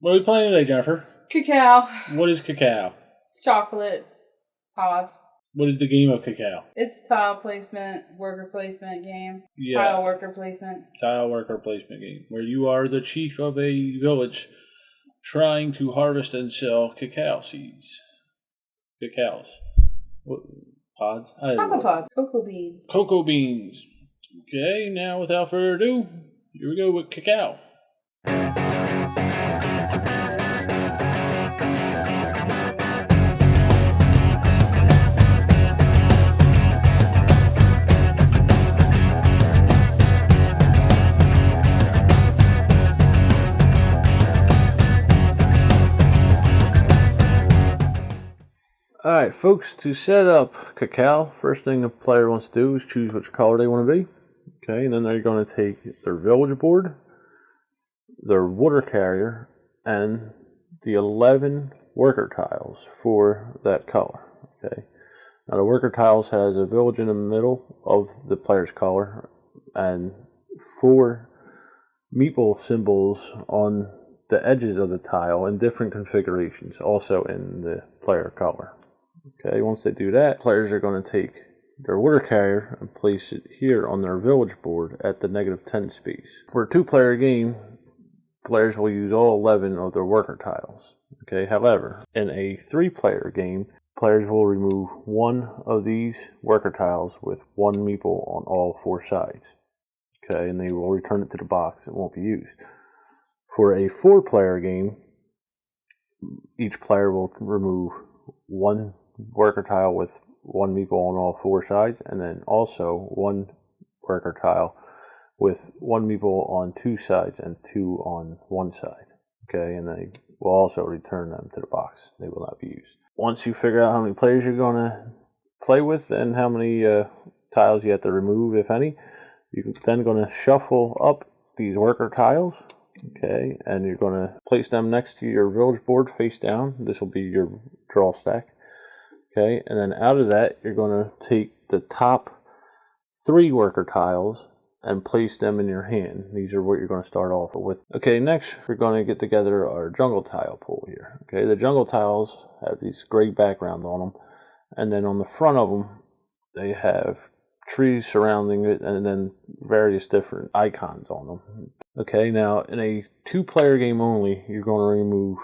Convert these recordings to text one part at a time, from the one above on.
What are we playing today, Jennifer? Cacao. What is Cacao? It's chocolate pods. What is the game of Cacao? It's a tile placement, worker placement game. Yeah. Tile worker placement. Tile worker placement game, where you are the chief of a village trying to harvest and sell cacao seeds. Cacaos. What? Pods? Chocolate pods. Cocoa beans. Cocoa beans. Okay, now without further ado, here we go with Cacao. Alright folks, to set up Cacao, first thing the player wants to do is choose which color they want to be. Okay, and then they're going to take their village board, their water carrier, and the 11 worker tiles for that color. Okay, now the worker tiles has a village in the middle of the player's color and 4 meeple symbols on the edges of the tile in different configurations, also in the player color. Okay, once they do that, players are going to take their water carrier and place it here on their village board at the -10 space. For a 2-player game, players will use all 11 of their worker tiles. Okay, however, in a 3-player game, players will remove 1 of these worker tiles with 1 meeple on all 4 sides. Okay, and they will return it to the box. It won't be used. For a 4-player game, each player will remove 1 worker tile with 1 meeple on all 4 sides, and then also 1 worker tile with 1 meeple on 2 sides and 2 on 1 side. Okay, and they will also return them to the box. They will not be used. Once you figure out how many players you're going to play with and how many tiles you have to remove, if any, you're then going to shuffle up these worker tiles. Okay, and you're going to place them next to your village board face down. This will be your draw stack. Okay, and then out of that, you're going to take the top 3 worker tiles and place them in your hand. These are what you're going to start off with. Okay, next we're going to get together our jungle tile pool here. Okay, the jungle tiles have these gray background on them, and then on the front of them, they have trees surrounding it and then various different icons on them. Okay, now in a 2-player game only, you're going to remove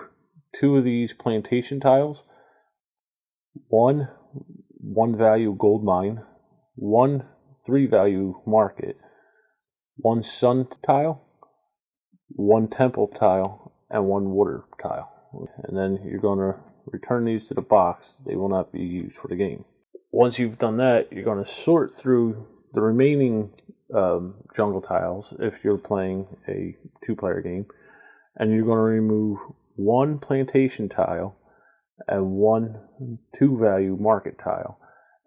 2 of these plantation tiles, 1 value gold mine, 1 3-value market, 1 sun tile, 1 temple tile, and 1 water tile. And then you're going to return these to the box. They will not be used for the game. Once you've done that, you're going to sort through the remaining jungle tiles if you're playing a 2-player game, and you're going to remove 1 plantation tile and 1 2-value market tile,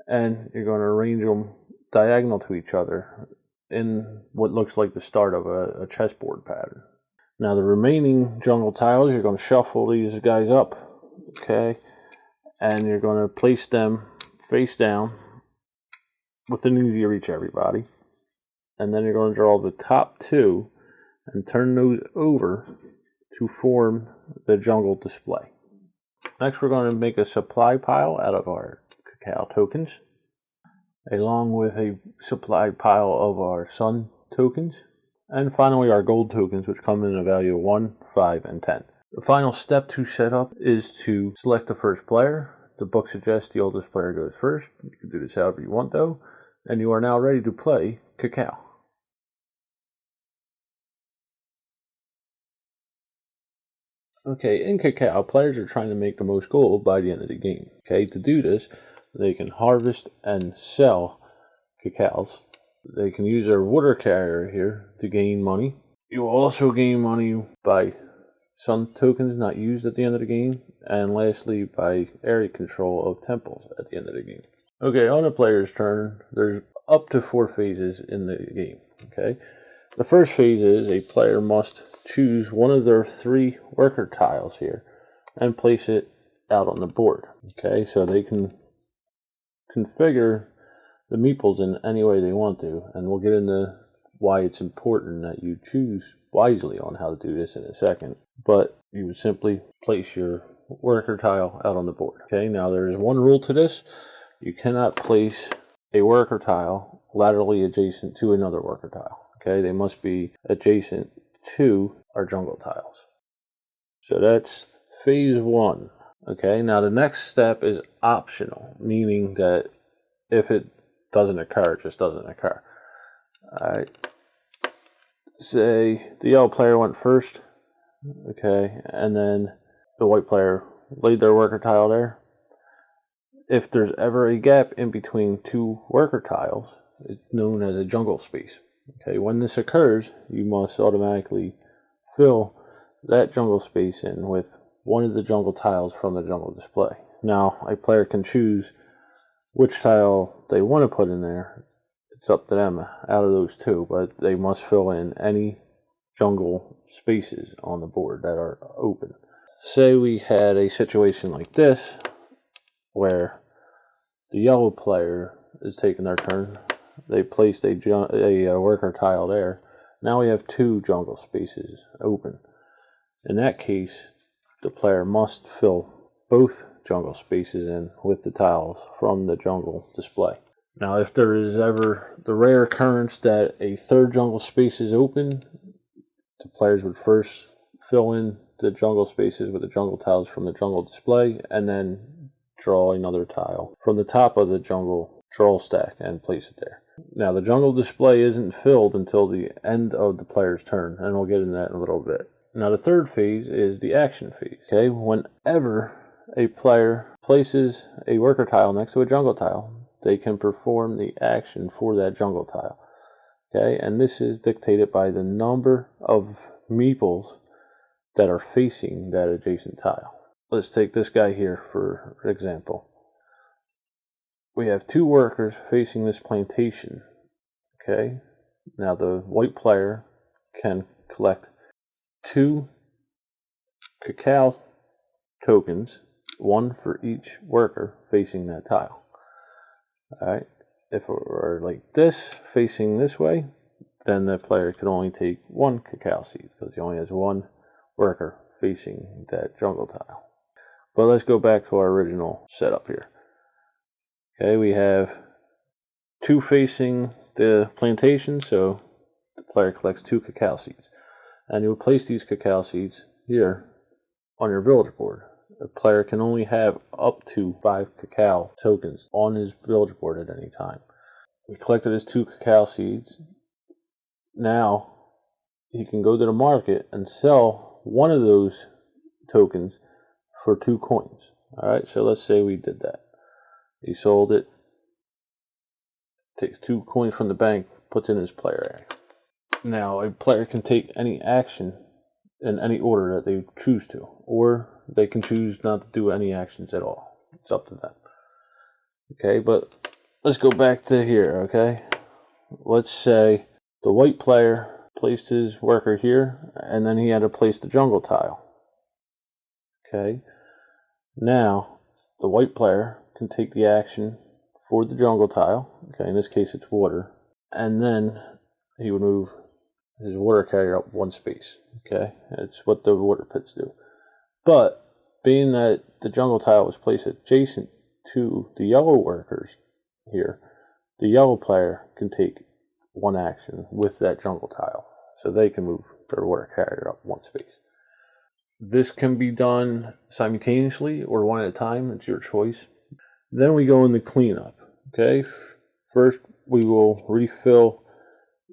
and you're going to arrange them diagonal to each other in what looks like the start of a chessboard pattern. Now the remaining jungle tiles, you're going to shuffle these guys up, okay, and you're going to place them face down within easy reach, everybody, and then you're going to draw the top 2 and turn those over to form the jungle display. Next, we're going to make a supply pile out of our cacao tokens, along with a supply pile of our sun tokens, and finally our gold tokens, which come in a value of 1, 5, and 10. The final step to set up is to select the first player. The book suggests the oldest player goes first. You can do this however you want, though, and you are now ready to play Cacao. Okay, in Cacao, players are trying to make the most gold by the end of the game. Okay, to do this, they can harvest and sell cacaos. They can use their water carrier here to gain money. You will also gain money by sun tokens not used at the end of the game, and lastly by area control of temples at the end of the game. Okay, on the player's turn, there's up to 4 phases in the game. Okay, the first phase is a player must choose one of their 3 worker tiles here and place it out on the board. Okay, so they can configure the meeples in any way they want to, and we'll get into why it's important that you choose wisely on how to do this in a second. But you would simply place your worker tile out on the board. Okay, now there's one rule to this. You cannot place a worker tile laterally adjacent to another worker tile. Okay, they must be adjacent to our jungle tiles. So that's phase one. Okay, now the next step is optional, meaning that if it doesn't occur, it just doesn't occur. Alright, say the yellow player went first, okay, and then the white player laid their worker tile there. If there's ever a gap in between two worker tiles, it's known as a jungle space. Okay, when this occurs, you must automatically fill that jungle space in with one of the jungle tiles from the jungle display. Now, a player can choose which tile they want to put in there. It's up to them out of those two, but they must fill in any jungle spaces on the board that are open. Say we had a situation like this where the yellow player is taking their turn. They placed a worker tile there. Now we have two jungle spaces open. In that case, the player must fill both jungle spaces in with the tiles from the jungle display. Now, if there is ever the rare occurrence that a third jungle space is open, the players would first fill in the jungle spaces with the jungle tiles from the jungle display, and then draw another tile from the top of the jungle draw stack and place it there. Now, the jungle display isn't filled until the end of the player's turn, and we'll get into that in a little bit. Now, the third phase is the action phase. Okay, whenever a player places a worker tile next to a jungle tile, they can perform the action for that jungle tile. Okay, and this is dictated by the number of meeples that are facing that adjacent tile. Let's take this guy here for example. We have two workers facing this plantation. Okay, now the white player can collect two cacao tokens, one for each worker facing that tile. Alright, if it were like this, facing this way, then the player can only take one cacao seed because he only has one worker facing that jungle tile. But let's go back to our original setup here. Okay, we have two facing the plantation, so the player collects two cacao seeds. And you'll place these cacao seeds here on your village board. A player can only have up to 5 cacao tokens on his village board at any time. He collected his 2 cacao seeds. Now he can go to the market and sell one of those tokens for 2 coins. Alright, so let's say we did that. He sold it, takes 2 coins from the bank, puts in his player area. Now a player can take any action in any order that they choose to, or they can choose not to do any actions at all. It's up to them. Okay, but let's go back to here, okay? Let's say the white player placed his worker here, and then he had to place the jungle tile. Okay, now the white player can take the action for the jungle tile. Okay, in this case it's water, and then he would move his water carrier up 1 space. Okay, it's what the water pits do. But being that the jungle tile was placed adjacent to the yellow workers here, the yellow player can take 1 action with that jungle tile, so they can move their water carrier up 1 space. This can be done simultaneously or one at a time. It's your choice. Then we go into cleanup. Okay, first we will refill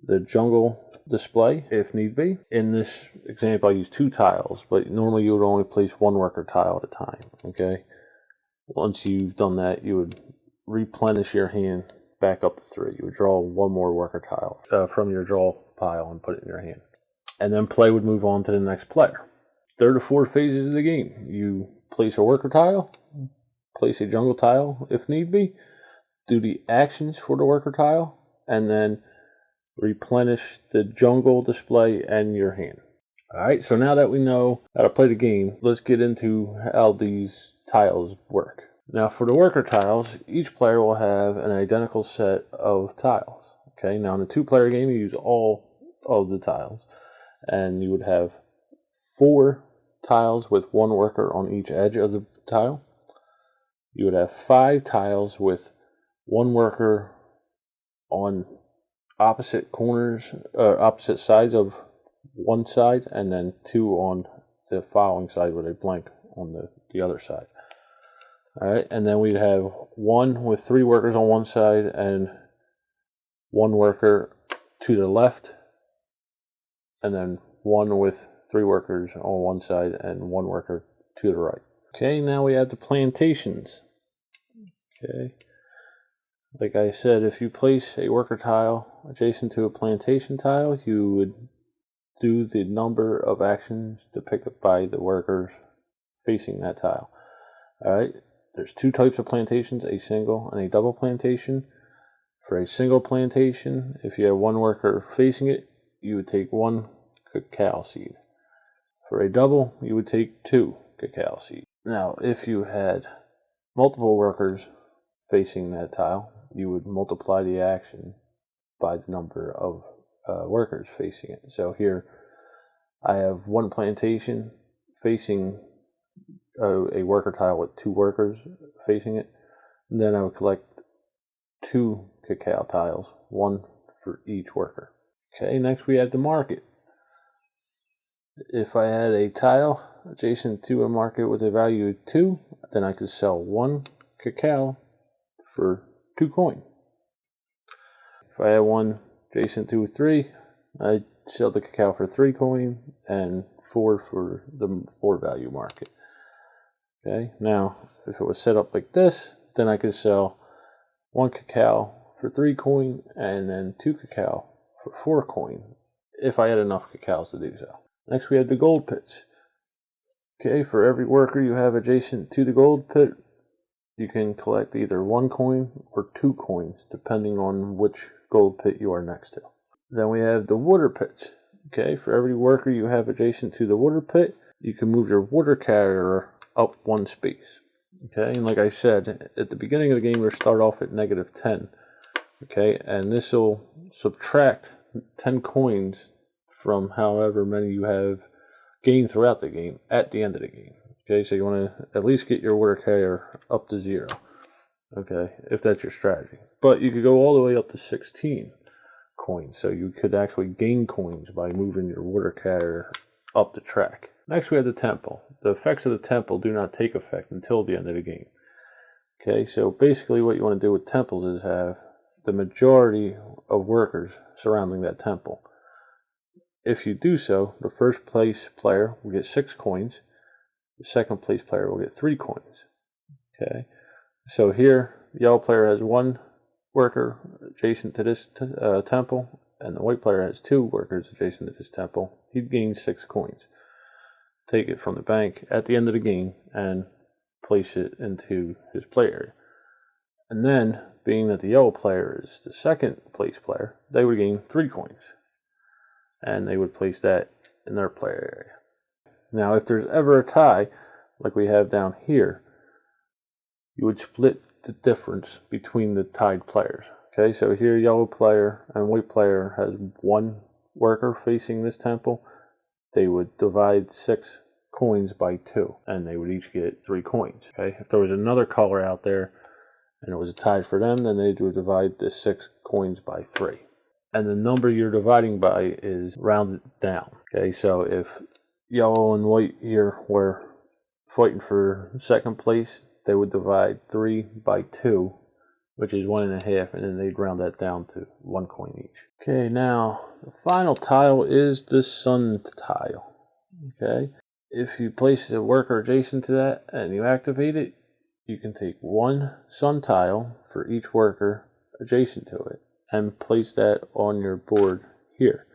the jungle display if need be. In this example I use 2 tiles, but normally you would only place 1 worker tile at a time. Okay, once you've done that, you would replenish your hand back up to 3. You would draw 1 more worker tile from your draw pile and put it in your hand, and then play would move on to the next player. There are the 4 phases of the game. You place a worker tile, place a jungle tile if need be, do the actions for the worker tile, and then replenish the jungle display and your hand. Alright, so now that we know how to play the game, let's get into how these tiles work. Now for the worker tiles, each player will have an identical set of tiles. Okay, now in a 2-player game you use all of the tiles, and you would have 4 tiles with 1 worker on each edge of the tile. You would have 5 tiles with 1 worker on opposite corners, opposite sides of one side, and then 2 on the following side with a blank on the other side. Alright, and then we'd have 1 with 3 workers on one side and 1 worker to the left, and then 1 with 3 workers on one side and 1 worker to the right. Okay, now we have the plantations. Okay, like I said, if you place a worker tile adjacent to a plantation tile, you would do the number of actions depicted by the workers facing that tile. Alright, there's 2 types of plantations, a single and a double plantation. For a single plantation, if you have 1 worker facing it, you would take 1 cacao seed. For a double, you would take 2 cacao seeds. Now, if you had multiple workers facing that tile, you would multiply the action by the number of workers facing it. So here, I have 1 plantation facing a worker tile with 2 workers facing it. And then I would collect 2 cacao tiles, 1 for each worker. Okay, next we have the market. If I had a tile adjacent to a market with a value of 2, then I could sell 1 cacao for 2 coin. If I had one adjacent to 3, I'd sell the cacao for 3 coin and 4 for the 4 value market. Okay, now if it was set up like this, then I could sell 1 cacao for 3 coin and then 2 cacao for 4 coin if I had enough cacaos to do so. Next we have the gold pits. Okay, for every worker you have adjacent to the gold pit, you can collect either 1 coin or 2 coins depending on which gold pit you are next to. Then we have the water pits. Okay, for every worker you have adjacent to the water pit, you can move your water carrier up 1 space. Okay, and like I said, at the beginning of the game, we'll start off at -10. Okay, and this will subtract 10 coins from however many you have gained throughout the game at the end of the game. Okay, so you want to at least get your water carrier up to 0. Okay, if that's your strategy. But you could go all the way up to 16 coins, so you could actually gain coins by moving your water carrier up the track. Next we have the temple. The effects of the temple do not take effect until the end of the game. Okay, so basically what you want to do with temples is have the majority of workers surrounding that temple. If you do so, the first place player will get 6 coins, the second place player will get 3 coins. Okay, so here the yellow player has 1 worker adjacent to this temple, and the white player has 2 workers adjacent to this temple. He'd gain 6 coins. Take it from the bank at the end of the game and place it into his play area. And then, being that the yellow player is the second place player, they would gain 3 coins. And they would place that in their play area. Now, if there's ever a tie, like we have down here, you would split the difference between the tied players. Okay, so here yellow player and white player has 1 worker facing this temple. They would divide 6 coins by 2, and they would each get 3 coins. Okay, if there was another color out there and it was a tie for them, then they would divide the 6 coins by 3. And the number you're dividing by is rounded down. Okay, so if yellow and white here were fighting for second place, they would divide 3 by 2, which is 1.5, and then they'd round that down to 1 coin each. Okay, now the final tile is the sun tile. Okay, if you place a worker adjacent to that and you activate it, you can take 1 sun tile for each worker adjacent to it and place that on your board here.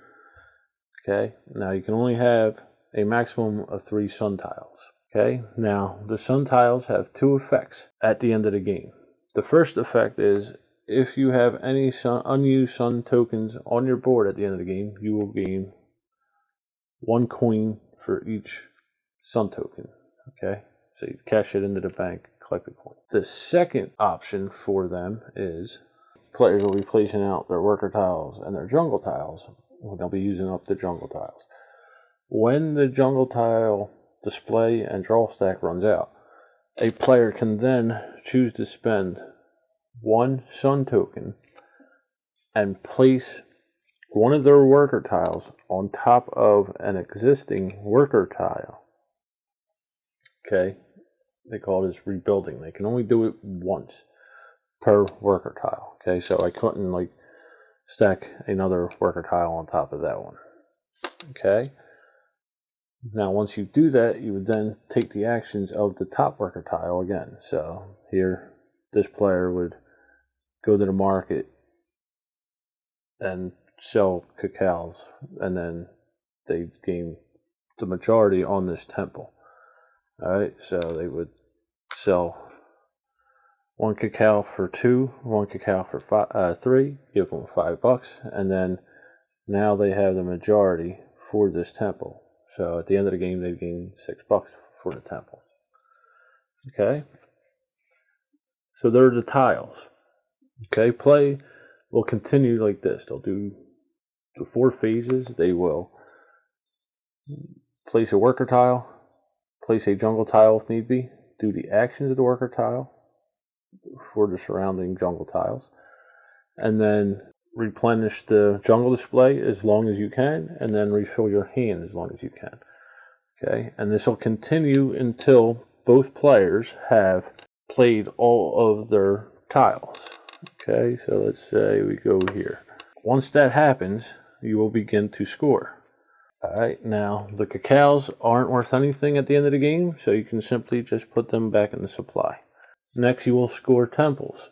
Okay, now you can only have a maximum of 3 sun tiles. Okay, now the sun tiles have 2 effects at the end of the game. The first effect is if you have any unused sun tokens on your board at the end of the game, you will gain 1 coin for each sun token. Okay, so you cash it into the bank, collect the coin. The second option for them is players will be placing out their worker tiles and their jungle tiles. They'll be using up the jungle tiles. When the jungle tile display and draw stack runs out. A player can then choose to spend 1 sun token and place one of their worker tiles on top of an existing worker tile. Okay, they call this rebuilding. They can only do it once per worker tile. Okay, so I couldn't like stack another worker tile on top of that one. Okay, now once you do that, you would then take the actions of the top worker tile again. So here, this player would go to the market and sell cacaos, and then they gain the majority on this temple. Alright, so they would sell 1 cacao for 2, 1 cacao for 3, give them $5, and then now they have the majority for this temple. So at the end of the game, they gain $6 for the temple. Okay, so they're the tiles. Okay, play will continue like this. They'll do the 4 phases. They will place a worker tile, place a jungle tile if need be, do the actions of the worker tile for the surrounding jungle tiles, and then replenish the jungle display as long as you can, and then refill your hand as long as you can. Okay, and this will continue until both players have played all of their tiles. Okay, so let's say we go here. Once that happens, you will begin to score. Alright, now the cacaos aren't worth anything at the end of the game, so you can simply just put them back in the supply. Next, you will score temples.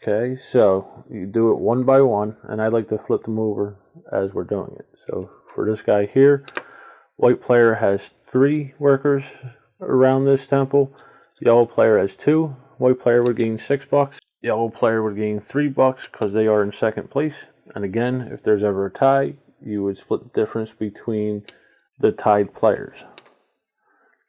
Okay, so you do it one by one, and I like to flip them over as we're doing it. So for this guy here, white player has 3 workers around this temple, yellow player has 2, white player would gain $6, yellow player would gain $3 because they are in second place. And again, if there's ever a tie, you would split the difference between the tied players.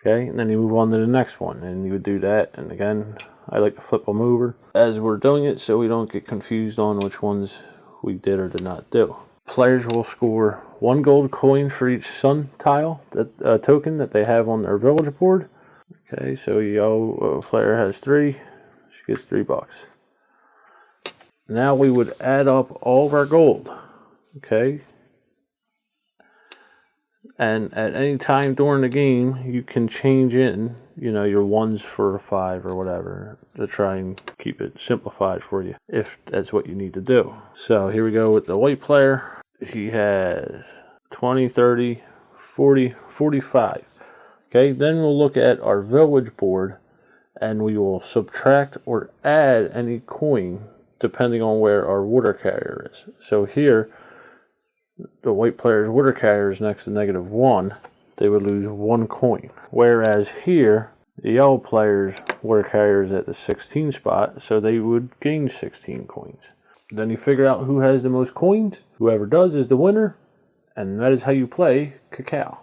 Okay, and then you move on to the next one, and you would do that. And again, I like to flip them over as we're doing it so we don't get confused on which ones we did or did not do. Players will score 1 gold coin for each sun tile token that they have on their village board. Okay, so yellow player has 3, she gets $3. Now we would add up all of our gold. Okay, and at any time during the game, you can change in, your 1s for a 5 or whatever to try and keep it simplified for you, if that's what you need to do. So here we go with the white player. He has 20, 30, 40, 45. Okay, then we'll look at our village board, and we will subtract or add any coin depending on where our water carrier is. So here, the white player's water carrier is next to -1, they would lose 1 coin. Whereas here, the yellow player's water carrier is at the 16 spot, so they would gain 16 coins. Then you figure out who has the most coins. Whoever does is the winner, and that is how you play Cacao.